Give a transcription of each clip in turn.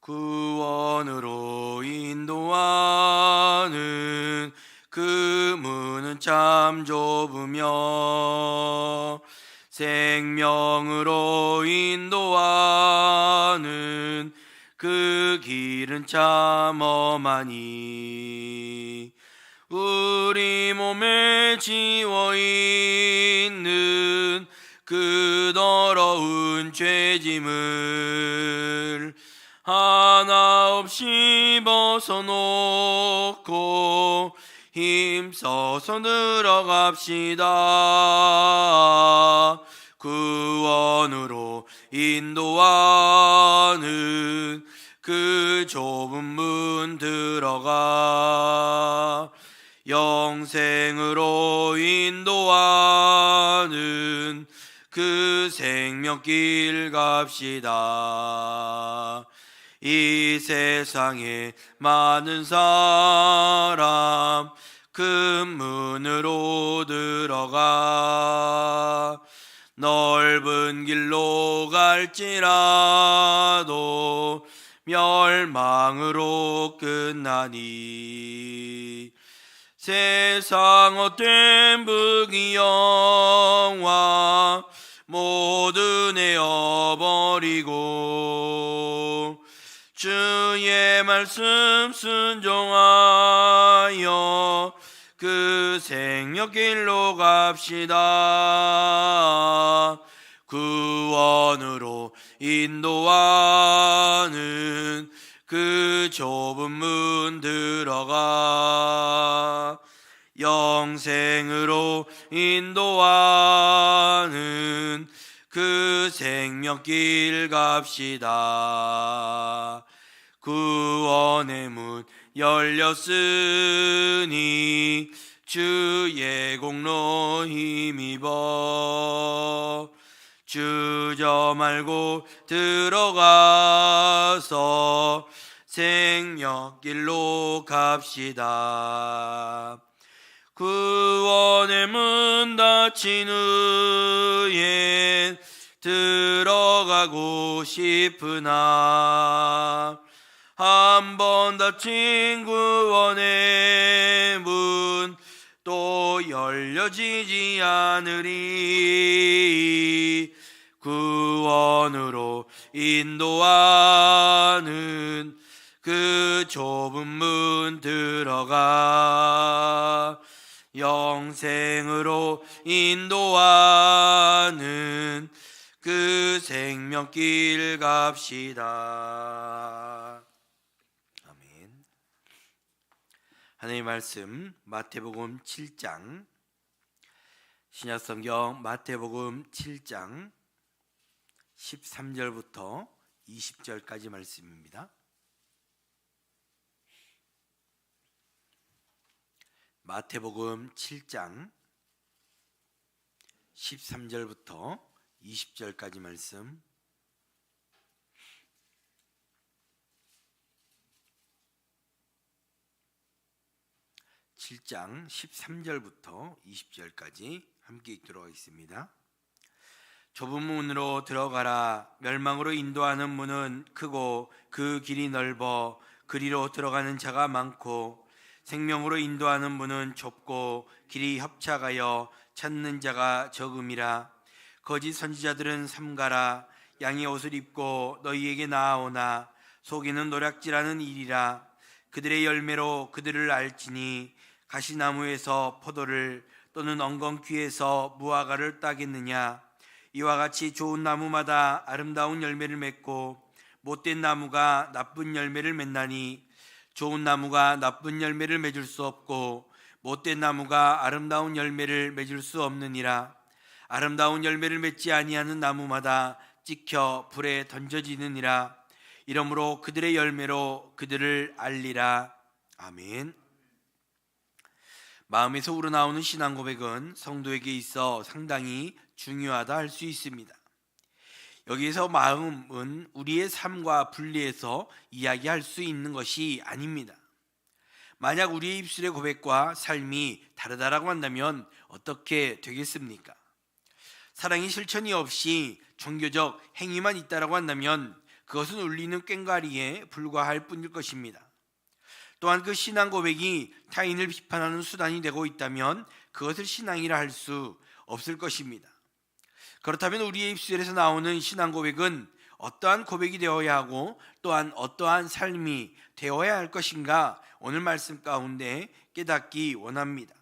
구원으로 인도하는 그 문은 참 좁으며 생명으로 인도하는 그 길은 참 험하니 우리 몸에 지워있는 그 더러운 죄짐을 하나 없이 벗어놓고 힘써서 들어갑시다. 구원으로 인도하는 그 좁은 문 들어가 영생으로 인도하는 그 생명길 갑시다. 이 세상에 많은 사람 큰 문으로 들어가 넓은 길로 갈지라도 멸망으로 끝나니 세상 헛된 부귀영화 모두 내어버리고 주의 말씀 순종하여 그 생명길로 갑시다. 구원으로 인도하는 그 좁은 문 들어가 영생으로 인도하는 그 생명길 갑시다. 구원의 문 열렸으니 주의 공로 힘입어 주저 말고 들어가서 생명길로 갑시다. 구원의 문 닫힌 후엔 들어가고 싶으나 한 번 닫힌 구원의 문 또 열려지지 않으리. 구원으로 인도하는 그 좁은 문 들어가 영생으로 인도하는 그 생명길 갑시다. 아멘. 하나님의 말씀 마태복음 7장 신약성경 마태복음 7장 13절부터 20절까지 말씀입니다. 마태복음 7장 13절부터 20절까지 말씀. (7장) 13절부터 20절까지 함께 읽도록 하겠습니다. 좁은 문으로 들어가라. 멸망으로 인도하는 문은 크고 그 길이 넓어 그리로 들어가는 자가 많고 생명으로 인도하는 문은 좁고 길이 협착하여 찾는 자가 적음이라. 거짓 선지자들은 삼가라. 양의 옷을 입고 너희에게 나아오나 속에는 노략질하는 일이라. 그들의 열매로 그들을 알지니 가시나무에서 포도를 또는 엉겅퀴에서 무화과를 따겠느냐. 이와 같이 좋은 나무마다 아름다운 열매를 맺고 못된 나무가 나쁜 열매를 맺나니 좋은 나무가 나쁜 열매를 맺을 수 없고 못된 나무가 아름다운 열매를 맺을 수 없느니라. 아름다운 열매를 맺지 아니하는 나무마다 찍혀 불에 던져지느니라. 이러므로 그들의 열매로 그들을 알리라. 아멘. 마음에서 우러나오는 신앙 고백은 성도에게 있어 상당히 중요하다 할 수 있습니다. 여기에서 마음은 우리의 삶과 분리해서 이야기할 수 있는 것이 아닙니다. 만약 우리의 입술의 고백과 삶이 다르다라고 한다면 어떻게 되겠습니까? 사랑의 실천이 없이 종교적 행위만 있다라고 한다면 그것은 울리는 꽹과리에 불과할 뿐일 것입니다. 또한 그 신앙 고백이 타인을 비판하는 수단이 되고 있다면 그것을 신앙이라 할 수 없을 것입니다. 그렇다면 우리의 입술에서 나오는 신앙 고백은 어떠한 고백이 되어야 하고 또한 어떠한 삶이 되어야 할 것인가, 오늘 말씀 가운데 깨닫기 원합니다.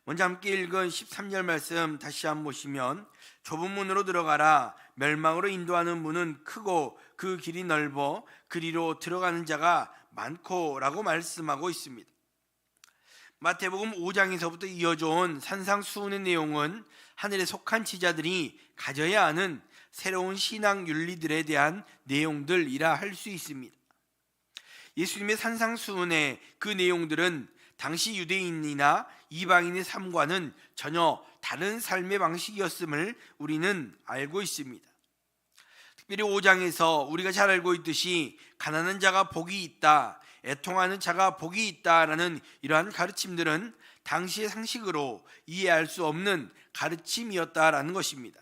먼저 함께 읽은 13절 말씀 다시 한번 보시면, 좁은 문으로 들어가라, 멸망으로 인도하는 문은 크고 그 길이 넓어 그리로 들어가는 자가 많고 라고 말씀하고 있습니다. 마태복음 5장에서부터 이어져 온 산상수훈의 내용은 하늘에 속한 지자들이 가져야 하는 새로운 신앙 윤리들에 대한 내용들이라 할 수 있습니다. 예수님의 산상수훈의 그 내용들은 당시 유대인이나 이방인의 삶과는 전혀 다른 삶의 방식이었음을 우리는 알고 있습니다. 특별히 5장에서 우리가 잘 알고 있듯이 가난한 자가 복이 있다, 애통하는 자가 복이 있다라는 이러한 가르침들은 당시의 상식으로 이해할 수 없는 가르침이었다라는 것입니다.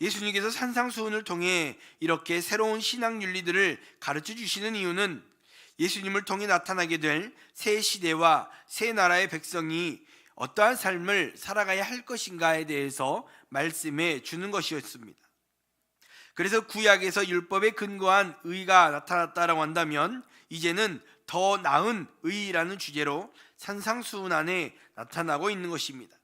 예수님께서 산상수훈을 통해 이렇게 새로운 신앙 윤리들을 가르쳐 주시는 이유는 예수님을 통해 나타나게 될 새 시대와 새 나라의 백성이 어떠한 삶을 살아가야 할 것인가에 대해서 말씀해 주는 것이었습니다. 그래서 구약에서 율법에 근거한 의가 나타났다라고 한다면 이제는 더 나은 의라는 주제로 산상수훈 안에 나타나고 있는 것입니다.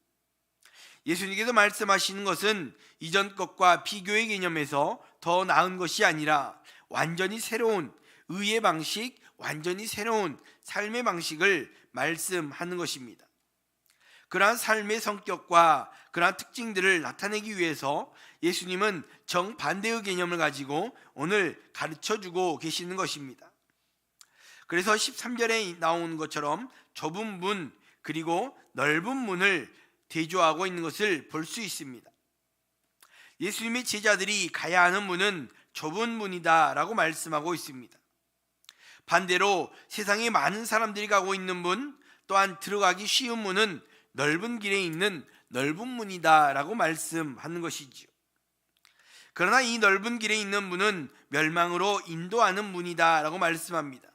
예수님께서 말씀하시는 것은 이전 것과 비교의 개념에서 더 나은 것이 아니라 완전히 새로운 의의 방식, 완전히 새로운 삶의 방식을 말씀하는 것입니다. 그러한 삶의 성격과 그러한 특징들을 나타내기 위해서 예수님은 정반대의 개념을 가지고 오늘 가르쳐주고 계시는 것입니다. 그래서 13절에 나오는 것처럼 좁은 문 그리고 넓은 문을 대조하고 있는 것을 볼 수 있습니다. 예수님의 제자들이 가야 하는 문은 좁은 문이다 라고 말씀하고 있습니다. 반대로 세상에 많은 사람들이 가고 있는 문, 또한 들어가기 쉬운 문은 넓은 길에 있는 넓은 문이다 라고 말씀하는 것이지요. 그러나 이 넓은 길에 있는 문은 멸망으로 인도하는 문이다 라고 말씀합니다.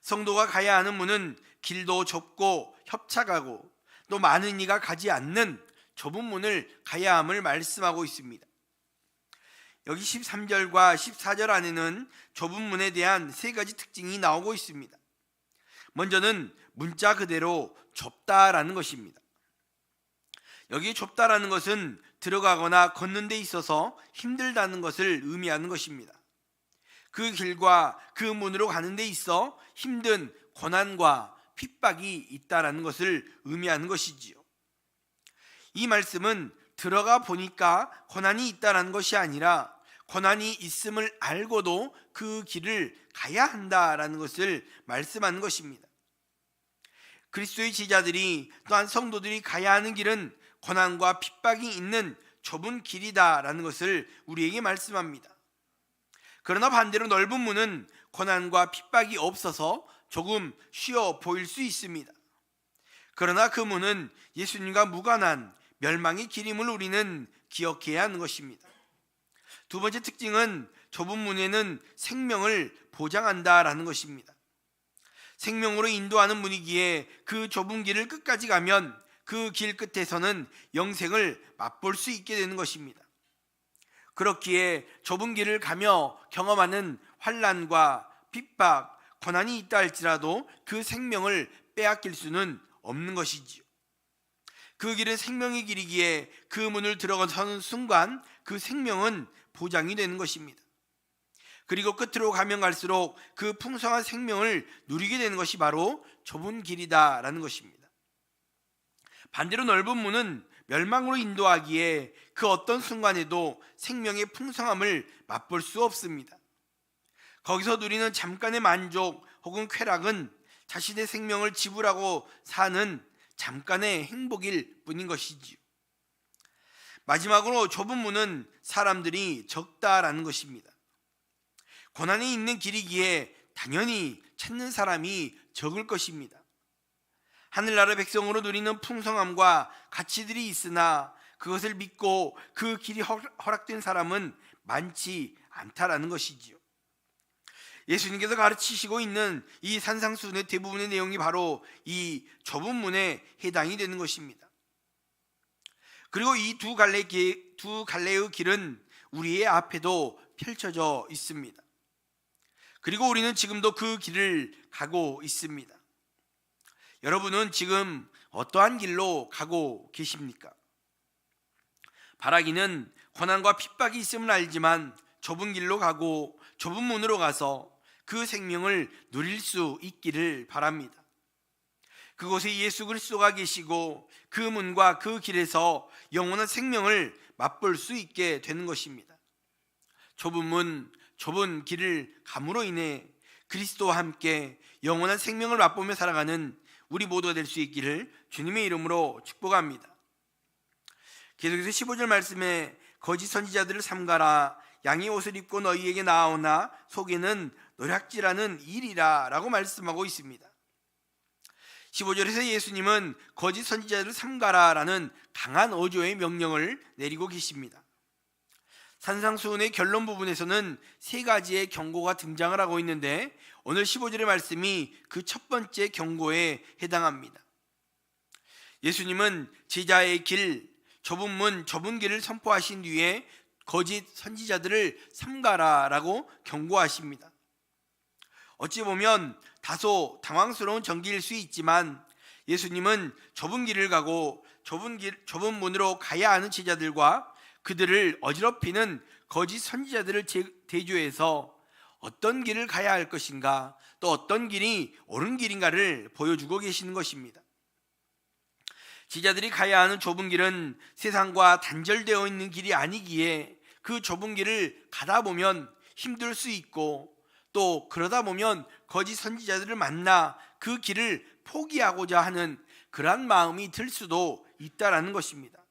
성도가 가야 하는 문은 길도 좁고 협착하고 또 많은 이가 가지 않는 좁은 문을 가야 함을 말씀하고 있습니다. 여기 13절과 14절 안에는 좁은 문에 대한 세 가지 특징이 나오고 있습니다. 먼저는 문자 그대로 좁다라는 것입니다. 여기 좁다라는 것은 들어가거나 걷는 데 있어서 힘들다는 것을 의미하는 것입니다. 그 길과 그 문으로 가는 데 있어 힘든 고난과 핍박이 있다라는 것을 의미하는 것이지요. 이 말씀은 들어가 보니까 고난이 있다라는 것이 아니라 고난이 있음을 알고도 그 길을 가야 한다라는 것을 말씀하는 것입니다. 그리스도의 제자들이 또한 성도들이 가야 하는 길은 고난과 핍박이 있는 좁은 길이다라는 것을 우리에게 말씀합니다. 그러나 반대로 넓은 문은 고난과 핍박이 없어서 조금 쉬워 보일 수 있습니다. 그러나 그 문은 예수님과 무관한 멸망의 길임을 우리는 기억해야 하는 것입니다. 두 번째 특징은 좁은 문에는 생명을 보장한다라는 것입니다. 생명으로 인도하는 문이기에 그 좁은 길을 끝까지 가면 그 길 끝에서는 영생을 맛볼 수 있게 되는 것입니다. 그렇기에 좁은 길을 가며 경험하는 환난과 핍박, 고난이 있다 할지라도 그 생명을 빼앗길 수는 없는 것이지요. 그 길은 생명의 길이기에 그 문을 들어가는 순간 그 생명은 보장이 되는 것입니다. 그리고 끝으로 가면 갈수록 그 풍성한 생명을 누리게 되는 것이 바로 좁은 길이다라는 것입니다. 반대로 넓은 문은 멸망으로 인도하기에 그 어떤 순간에도 생명의 풍성함을 맛볼 수 없습니다. 거기서 누리는 잠깐의 만족 혹은 쾌락은 자신의 생명을 지불하고 사는 잠깐의 행복일 뿐인 것이지요. 마지막으로 좁은 문은 사람들이 적다라는 것입니다. 고난이 있는 길이기에 당연히 찾는 사람이 적을 것입니다. 하늘나라 백성으로 누리는 풍성함과 가치들이 있으나 그것을 믿고 그 길이 허락된 사람은 많지 않다라는 것이지요. 예수님께서 가르치시고 있는 이 산상수훈의 대부분의 내용이 바로 이 좁은 문에 해당이 되는 것입니다. 그리고 이 두 갈래의 길은 우리의 앞에도 펼쳐져 있습니다. 그리고 우리는 지금도 그 길을 가고 있습니다. 여러분은 지금 어떠한 길로 가고 계십니까? 바라기는 고난과 핍박이 있음을 알지만 좁은 길로 가고 좁은 문으로 가서 그 생명을 누릴 수 있기를 바랍니다. 그곳에 예수 그리스도가 계시고 그 문과 그 길에서 영원한 생명을 맛볼 수 있게 되는 것입니다. 좁은 문, 좁은 길을 감으로 인해 그리스도와 함께 영원한 생명을 맛보며 살아가는 우리 모두가 될 수 있기를 주님의 이름으로 축복합니다. 계속해서 15절 말씀에 거짓 선지자들을 삼가라. 양의 옷을 입고 너희에게 나아오나 속에는 노략질하는 일이라 라고 말씀하고 있습니다. 15절에서 예수님은 거짓 선지자들을 삼가라 라는 강한 어조의 명령을 내리고 계십니다. 산상수훈의 결론 부분에서는 세 가지의 경고가 등장을 하고 있는데 오늘 15절의 말씀이 그 첫 번째 경고에 해당합니다. 예수님은 제자의 길, 좁은 문, 좁은 길을 선포하신 뒤에 거짓 선지자들을 삼가라 라고 경고하십니다. 어찌 보면 다소 당황스러운 전기일 수 있지만 예수님은 좁은 길을 가고 좁은 문으로 가야 하는 제자들과 그들을 어지럽히는 거짓 선지자들을 대조해서 어떤 길을 가야 할 것인가, 또 어떤 길이 옳은 길인가를 보여주고 계시는 것입니다. 제자들이 가야 하는 좁은 길은 세상과 단절되어 있는 길이 아니기에 그 좁은 길을 가다 보면 힘들 수 있고 또 그러다 보면 거짓 선지자들을 만나 그 길을 포기하고자 하는 그러한 마음이 들 수도 있다라는 것입니다.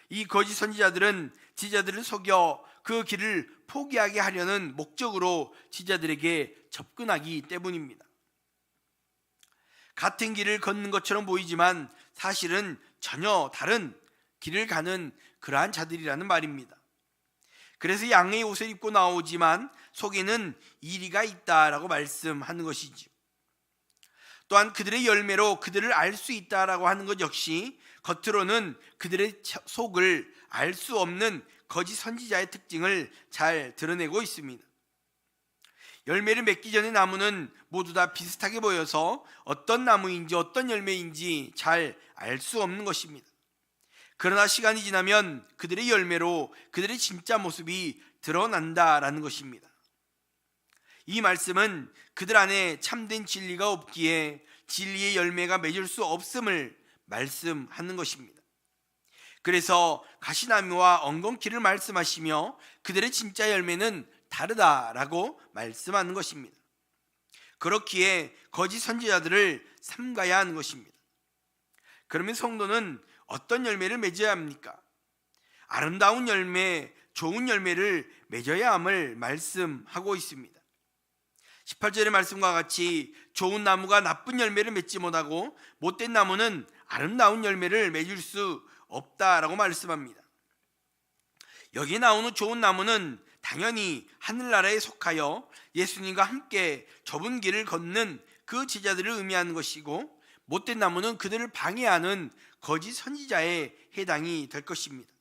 이 거짓 선지자들은 제자들을 속여 그 길을 포기하게 하려는 목적으로 제자들에게 접근하기 때문입니다. 같은 길을 걷는 것처럼 보이지만 사실은 전혀 다른 길을 가는 그러한 자들이라는 말입니다. 그래서 양의 옷을 입고 나오지만 속에는 이리가 있다라고 말씀하는 것이지요. 또한 그들의 열매로 그들을 알 수 있다라고 하는 것 역시 겉으로는 그들의 속을 알 수 없는 거짓 선지자의 특징을 잘 드러내고 있습니다. 열매를 맺기 전에 나무는 모두 다 비슷하게 보여서 어떤 나무인지 어떤 열매인지 잘 알 수 없는 것입니다. 그러나 시간이 지나면 그들의 열매로 그들의 진짜 모습이 드러난다라는 것입니다. 이 말씀은 그들 안에 참된 진리가 없기에 진리의 열매가 맺을 수 없음을 말씀하는 것입니다. 그래서 가시나무와 엉겅퀴를 말씀하시며 그들의 진짜 열매는 다르다라고 말씀하는 것입니다. 그렇기에 거짓 선지자들을 삼가야 하는 것입니다. 그러면 성도는 어떤 열매를 맺어야 합니까? 아름다운 열매, 좋은 열매를 맺어야 함을 말씀하고 있습니다. 18절의 말씀과 같이 좋은 나무가 나쁜 열매를 맺지 못하고 못된 나무는 아름다운 열매를 맺을 수 없다라고 말씀합니다. 여기 나오는 좋은 나무는 당연히 하늘나라에 속하여 예수님과 함께 좁은 길을 걷는 그 제자들을 의미하는 것이고, 못된 나무는 그들을 방해하는 거짓 선지자에 해당이 될 것입니다.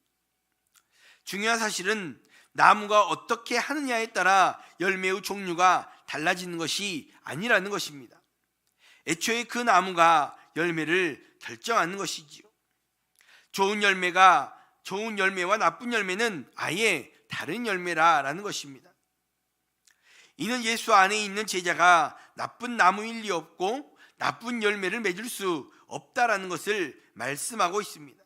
중요한 사실은 나무가 어떻게 하느냐에 따라 열매의 종류가 달라지는 것이 아니라는 것입니다. 애초에 그 나무가 열매를 결정하는 것이지요. 좋은 열매와 나쁜 열매는 아예 다른 열매라는 것입니다. 이는 예수 안에 있는 제자가 나쁜 나무일 리 없고 나쁜 열매를 맺을 수 없다라는 것을 말씀하고 있습니다.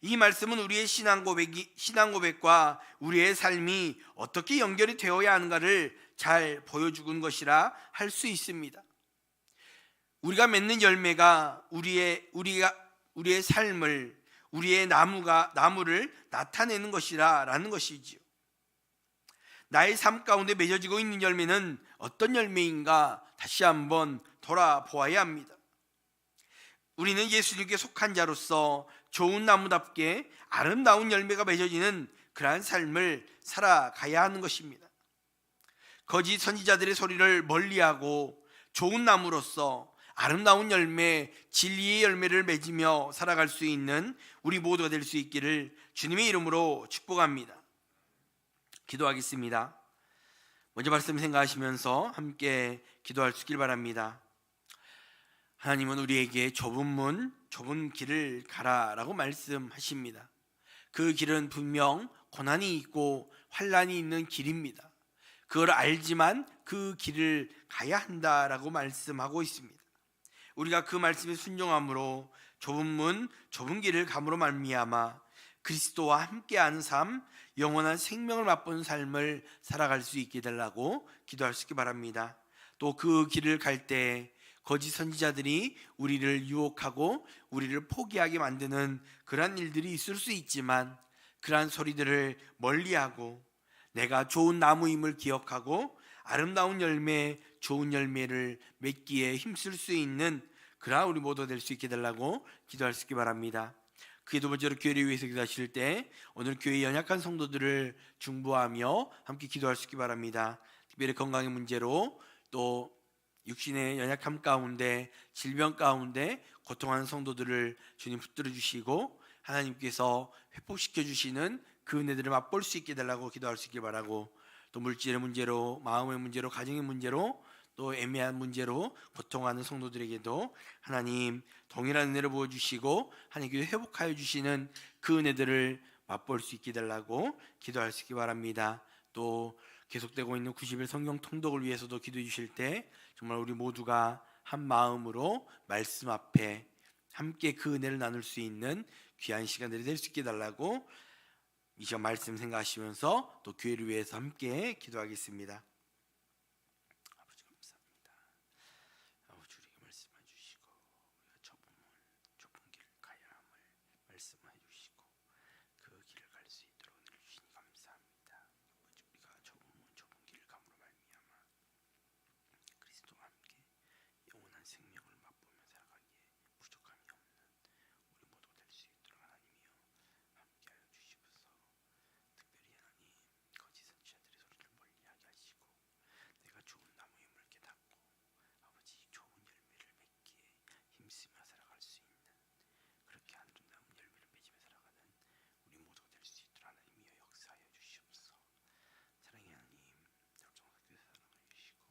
이 말씀은 우리의 신앙 고백과 우리의 삶이 어떻게 연결이 되어야 하는가를 잘 보여주는 것이라 할 수 있습니다. 우리가 맺는 열매가 우리의 삶을, 우리의 나무를 나타내는 것이라는 것이지요. 나의 삶 가운데 맺어지고 있는 열매는 어떤 열매인가 다시 한번 돌아보아야 합니다. 우리는 예수님께 속한 자로서 좋은 나무답게 아름다운 열매가 맺어지는 그러한 삶을 살아가야 하는 것입니다. 거짓 선지자들의 소리를 멀리하고 좋은 나무로서 아름다운 열매, 진리의 열매를 맺으며 살아갈 수 있는 우리 모두가 될 수 있기를 주님의 이름으로 축복합니다. 기도하겠습니다. 먼저 말씀 생각하시면서 함께 기도할 수 있길 바랍니다. 하나님은 우리에게 좁은 문, 좁은 길을 가라라고 말씀하십니다. 그 길은 분명 고난이 있고 환난이 있는 길입니다. 그걸 알지만 그 길을 가야 한다라고 말씀하고 있습니다. 우리가 그 말씀에 순종함으로 좁은 문, 좁은 길을 감으로 말미암아 그리스도와 함께하는 삶, 영원한 생명을 맛보는 삶을 살아갈 수 있게 되라고 기도할 수 있기 바랍니다. 또 그 길을 갈 때 거짓 선지자들이 우리를 유혹하고 우리를 포기하게 만드는 그러한 일들이 있을 수 있지만 그러한 소리들을 멀리하고 내가 좋은 나무임을 기억하고 아름다운 열매, 좋은 열매를 맺기에 힘쓸 수 있는 그러한 우리 모두 될 수 있게 되라고 기도할 수 있기 바랍니다. 그에 두 번째로 교회를 위해서 기도하실 때 오늘 교회 연약한 성도들을 중보하며 함께 기도할 수 있기 바랍니다. 특별히 건강의 문제로 또 육신의 연약함 가운데 질병 가운데 고통하는 성도들을 주님 붙들어 주시고 하나님께서 회복시켜 주시는 그 은혜들을 맛볼 수 있게 달라고 기도할 수 있길 바라고, 또 물질의 문제로, 마음의 문제로, 가정의 문제로, 또 애매한 문제로 고통하는 성도들에게도 하나님 동일한 은혜를 부어주시고 하나님께서 회복하여 주시는 그 은혜들을 맛볼 수 있게 달라고 기도할 수 있기 바랍니다. 또 계속되고 있는 90일 성경 통독을 위해서도 기도해 주실 때 정말 우리 모두가 한 마음으로 말씀 앞에 함께 그 은혜를 나눌 수 있는 귀한 시간들이 될 수 있게 달라고 이 시간 말씀 생각하시면서 또 교회를 위해서 함께 기도하겠습니다. 아버지 감사합니다. 아버지 우리에게 말씀해 주시고 우리가 좁은 문, 좁은 길을 가야 함을 말씀해 주시고 그 길을 갈 수 있도록 은혜를 주시니 감사합니다. 아버지 우리가 좁은 문, 좁은 길을 감으로 말미암아 그리스도와 함께 영원한 생명을 맛보며 살아가기에 부족함이 없는 우리 모두가 될 수 있도록 하나님이여 함께하여 주시옵소서. 특별히 하나님 거짓 선지자들의 소리를 멀리하게 하시고 내가 좋은 나무임을 깨닫고 아버지 좋은 열매를 맺기에 힘쓰며 살아갈 수 있는 그렇게 아름다운 열매를 맺으며 살아가는 우리 모두가 될 수 있도록 하나님이여 역사하여 주시옵소서. 사랑의 하나님, 정성스럽게 사랑해 주시고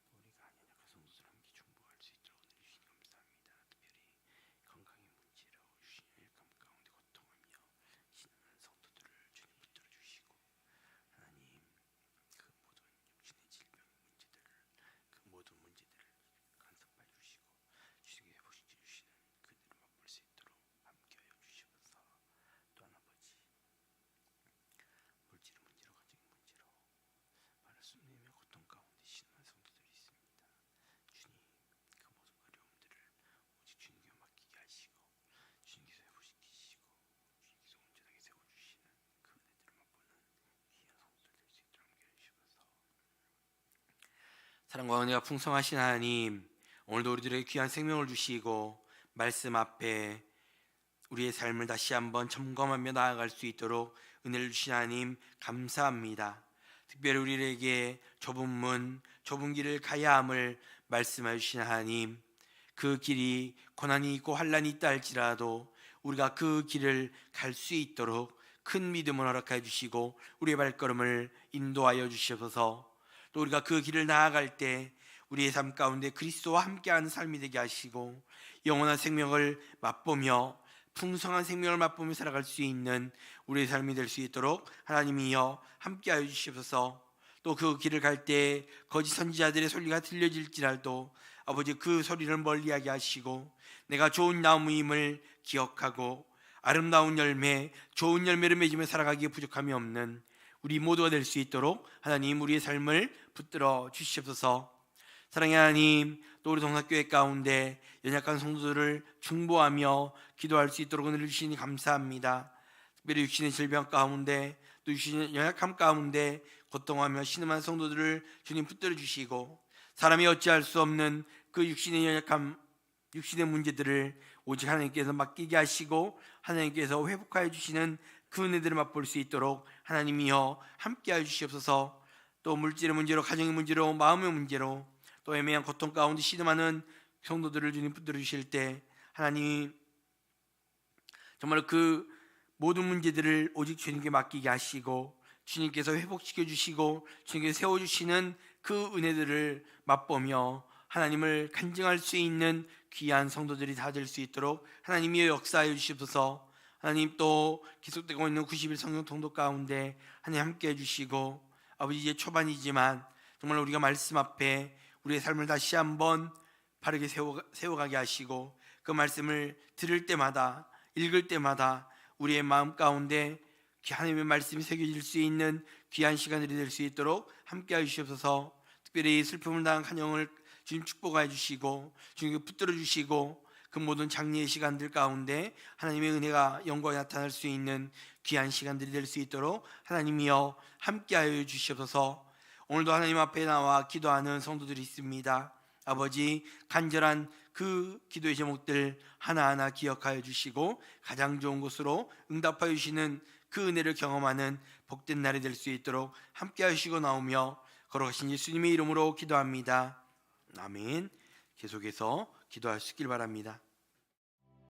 또 우리가 연약한 성도들 함께 중보할 수 있도록 은혜 주시니 감사합니다. 특별히 건강의 문제로 주신 일감 가운데 고통하며 신음하는 성도들을 주님 붙들어 주시고 하나님 그 모든 육신의 질병의 문제들을 그 모든 문제들을 간섭하여 주시고 주님께 회복시켜 주시는 그들을 맛볼 수 있도록 함께하여 주시옵소서. 또한 아버지 물질의 문제로 가정의 문제로 말할 수 없는 고통 가운데 신음하는 성도들이 있습니다. 주님 그 모든 어려움들을 오직 주님께 맡기게 하시고 주님께서 회복시키시고 주님께서 온전하게 세워주시는 그 은혜들을 맛보는 귀한 성도들 될 수 있도록 함께해 주시옵소서. 사랑과 은혜가 풍성하신 하나님, 오늘도 우리들에게 귀한 생명을 주시고 말씀 앞에 우리의 삶을 다시 한번 점검하며 나아갈 수 있도록 은혜를 주신 하나님 감사합니다. 특별히 우리에게 좁은 문, 좁은 길을 가야 함을 말씀해 주신 하나님, 그 길이 고난이 있고 환난이 있다 할지라도 우리가 그 길을 갈 수 있도록 큰 믿음을 허락해 주시고 우리의 발걸음을 인도하여 주시옵소서. 또 우리가 그 길을 나아갈 때 우리의 삶 가운데 그리스도와 함께하는 삶이 되게 하시고 영원한 생명을 맛보며 풍성한 생명을 맛보며 살아갈 수 있는 우리의 삶이 될 수 있도록 하나님이여 함께하여 주시옵소서. 또 그 길을 갈 때 거짓 선지자들의 소리가 들려질지라도 아버지 그 소리를 멀리하게 하시고 내가 좋은 나무임을 기억하고 아름다운 열매, 좋은 열매를 맺으며 살아가기에 부족함이 없는 우리 모두가 될 수 있도록 하나님 우리의 삶을 붙들어 주시옵소서. 사랑의 하나님, 또 우리 동학교회 가운데 연약한 성도들을 중보하며 기도할 수 있도록 은혜를 주시니 감사합니다. 특별히 육신의 질병 가운데 또 육신의 연약함 가운데 고통하며 신음한 성도들을 주님 붙들어 주시고 사람이 어찌할 수 없는 그 육신의 연약함, 육신의 문제들을 오직 하나님께서 맡기게 하시고 하나님께서 회복하여 주시는 그 은혜들을 맛볼 수 있도록 하나님이여 함께하여 주시옵소서. 또 물질의 문제로, 가정의 문제로, 마음의 문제로, 또 애매한 고통 가운데 신음하는 성도들을 주님 붙들어 주실 때 하나님 정말 그 모든 문제들을 오직 주님께 맡기게 하시고 주님께서 회복시켜 주시고 주님께서 세워주시는 그 은혜들을 맛보며 하나님을 간증할 수 있는 귀한 성도들이 다 될 수 있도록 하나님이 역사하여 주시옵소서. 하나님 또 계속되고 있는 90일 성령 통독 가운데 하나님 함께 해주시고 아버지 이제 초반이지만 정말 우리가 말씀 앞에 우리의 삶을 다시 한번 바르게 세워가게 하시고 그 말씀을 들을 때마다 읽을 때마다 우리의 마음 가운데 하나님의 말씀이 새겨질 수 있는 귀한 시간들이 될 수 있도록 함께하여 주시옵소서. 특별히 슬픔을 당한 간영을 주님 축복하여 주시고 주님께 붙들어 주시고 그 모든 장례의 시간들 가운데 하나님의 은혜가 영광이 나타날 수 있는 귀한 시간들이 될 수 있도록 하나님이여 함께하여 주시옵소서. 오늘도 하나님 앞에 나와 기도하는 성도들이 있습니다. 아버지 간절한 그 기도의 제목들 하나하나 기억하여 주시고 가장 좋은 곳으로 응답하여 주시는 그 은혜를 경험하는 복된 날이 될 수 있도록 함께하여 주시고 나오며 걸어가신 예수님의 이름으로 기도합니다. 아멘. 계속해서 기도할 수 있길 바랍니다.